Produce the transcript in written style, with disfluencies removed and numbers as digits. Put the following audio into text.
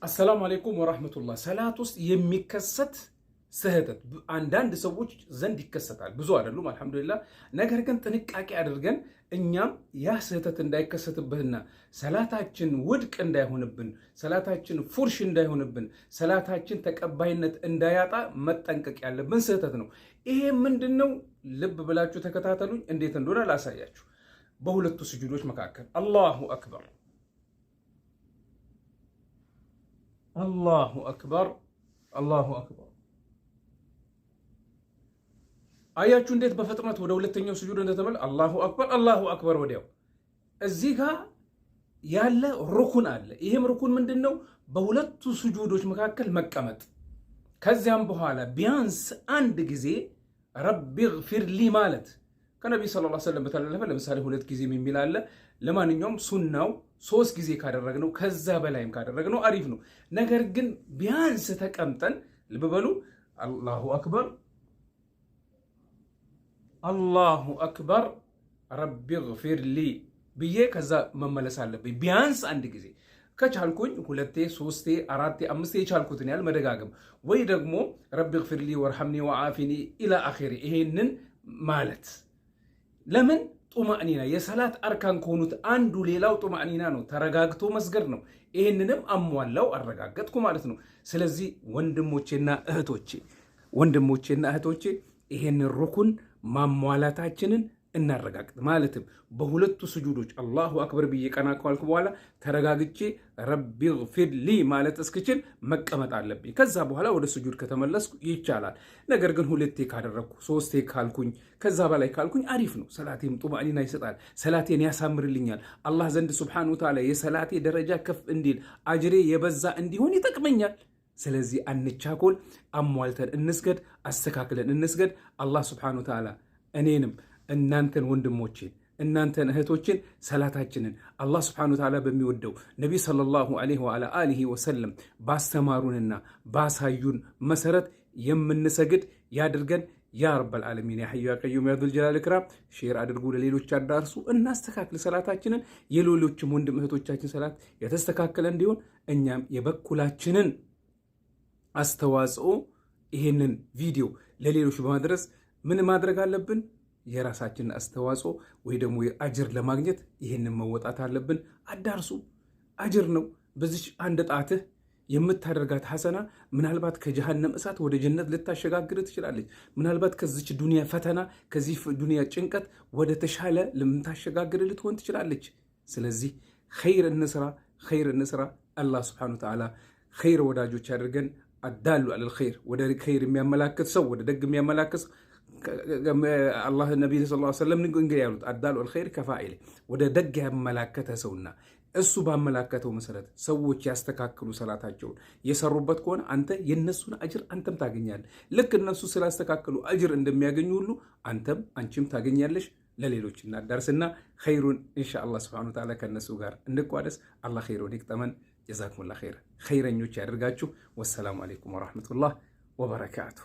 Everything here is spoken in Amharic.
አሰላሙ አለይኩም ወራህመቱላህ። ሰላት ውስጥ የሚከሰት ስህተት አንዳንድ ሰዎች ዘንድ ይከሰታል፣ ብዙ አይደሉም አልሐምዱሊላህ። ነገር ግን ጥንቃቄ አድርገን እኛም ያ ስህተት እንዳይከሰትብንና ሰላታችን ውድቅ እንዳይሆንብን፣ ሰላታችን ፉርሽ እንዳይሆንብን፣ ሰላታችን ተቀባይነት እንዳያጣ መጠንቀቅ ያለብን ስህተት ነው። ይሄ ምንድነው? ልብ ብላችሁ ተከታተሉኝ። እንዴት እንደሆነ ላሳያችሁ። በሁለቱ ስጁዶች መካከል አላሁ አክበር አላሁ አክበር አላሁ አክበር። አያችሁ እንዴት በፍጥነት ወደ ሁለተኛው ስጁድ እንደተመለ አላሁ አክበር። ወዲያው እዚህ ጋር ያለ ሩኩን አለ። ይሄም ሩኩን ምንድነው? በሁለቱ ስጁዶች መካከል መቀመጥ። ከዚያም በኋላ ቢያንስ አንድ ጊዜ ረቢ ግፊር ሊ ማለት ከነቢ ሰለላሁ ዐለይሂ ወሰለም በተላለፈ ለምሳሌ 2 ጊዜ የሚል አለ። ለማንኛውም ሱናው 3 ጊዜ ካደረግነው ከዛ በላይም ካደረግነው አሪፍ ነው። ነገር ግን ቢያንስ ተቀምጠን ልብ በሉ አላሁ አክበር ረቢ ግፊር ሊ ብዬ ከዛ መመለስ አለብኝ። ቢያንስ አንድ ጊዜ ከቻልኩኝ 2፣ 3፣ 4፣ 5 የቻልኩትን ያህል መደጋገም ወይ ደግሞ ረቢ ግፊር ሊ ወርሐምኒ ወዓፊኒ ኢላ አኺሪ ይሄንን ማለት ለምን ጡማእኒና የሰላት አርካን ከሆኑት አንዱ ሌላው ጡማእኒና ነው፣ ተረጋግቶ መስገድ ነው። ይህንንም አሟላው አረጋገጥኩ ማለት ነው። ስለዚህ ወንድሞቼና እህቶቼ ይሄንን ሩኩን ማሟላታችንን እናረጋግጥ። ማለትም በሁለቱ ስጁዶች አላሁ አክበር ብዬ ቀና ካልኩ በኋላ ተረጋግቼ ረቢ ግፊር ሊ ማለት እስክችል መቀመጥ አለብኝ። ከዛ በኋላ ወደ ስጁድ ከተመለስኩ ይቻላል። ነገር ግን 2 ካደረግኩ 3 ካልኩኝ ከዛ በላይ ካልኩኝ አሪፍ ነው። ሰላቴም ጡማእኒና ይሰጣል፣ ሰላቴን ያሳምርልኛል። አላህ ዘንድ ሱብሓነሁ ወተዓላ የሰላቴ ደረጃ ከፍ እንዲል አጅሬ የበዛ እንዲሆን ይጠቅመኛል። ስለዚህ አንቻኮል፣ አሟልተን እንስገድ፣ አስተካክለን እንስገድ። አላህ ሱብሓነሁ ወተዓላ እኔንም እናንተን ወንድሞቼን እናንተን እህቶችን ሰላታችንን አላህ ስብሐነሁ ወተዓላ በሚወደው ነቢ ሰለላሁ ዐለይሂ ወአሊሂ ወሰለም ባስተማሩንና ባሳዩን መሰረት የምንሰግድ ያድርገን። ያ ረበል ዓለሚን ያ ሐዩ ያ ቀዩም ያ ዙል ጀላሊ ኢክራም። ሼር አድርጉ፣ ለሌሎች አዳርሱ፣ እናስተካክል ሰላታችንን። የሌሎችም ወንድም እህቶቻችን ሰላት የተስተካከለ እንዲሆን እኛም የበኩላችንን አስተዋጽኦ ይሄንን ቪዲዮ ለሌሎች በማድረስ ምን ማድረግ አለብን? የራሳችንን አስተዋጽኦ ወይ ደግሞ አጅር ለማግኘት ይህንን መወጣት አለብን። አዳርሱ፣ አጅር ነው። በዚች አንድ ጣትህ የምታደርጋት ሐሰና ምናልባት ከጀሃነም እሳት ወደ ጀነት ልታሸጋግር ትችላለች። ምናልባት ከዚች ዱንያ ፈተና ከዚህ ዱንያ ጭንቀት ወደ ተሻለ ልምታሸጋግር ልትሆን ትችላለች። ስለዚህ ኸይር እንስራ። አላህ ሱብሓነሁ ወተዓላ ኸይር ወዳጆች ያደርገን። አዳሉ አለል ኸይር፣ ወደ ኸይር የሚያመላክት ሰው፣ ወደ ደግ የሚያመላክት አላህ ነቢ ሰለላሁ ዐለይሂ ወሰለም እንግዲህ ያሉት አዳሉ አልኸይር ከፋኢል፣ ወደ ደግ ያመላከተ ሰውና እሱ ባመላከተው መሰረት ሰዎች ያስተካክሉ ሰላታቸውን የሰሩበት ከሆነ አንተ የነሱን አጅር አንተም ታገኛለህ። ልክ እነሱ ስላስተካከሉ አጅር እንደሚያገኙ ሁሉ አንተም አንቺም ታገኛለሽ። ለሌሎች እናዳርስና ኸይሩን ኢንሻአላህ ሱብሓነሁ ወተዓላ ከነሱ ጋር እንቋደስ። አላህ ኸይሩን ይቅጠመን። ጀዛኩሙላህ ኸይር፣ ኸይረኞች ያደርጋችሁ። ወሰላሙ አለይኩም ወራህመቱላህ ወበረካቱ።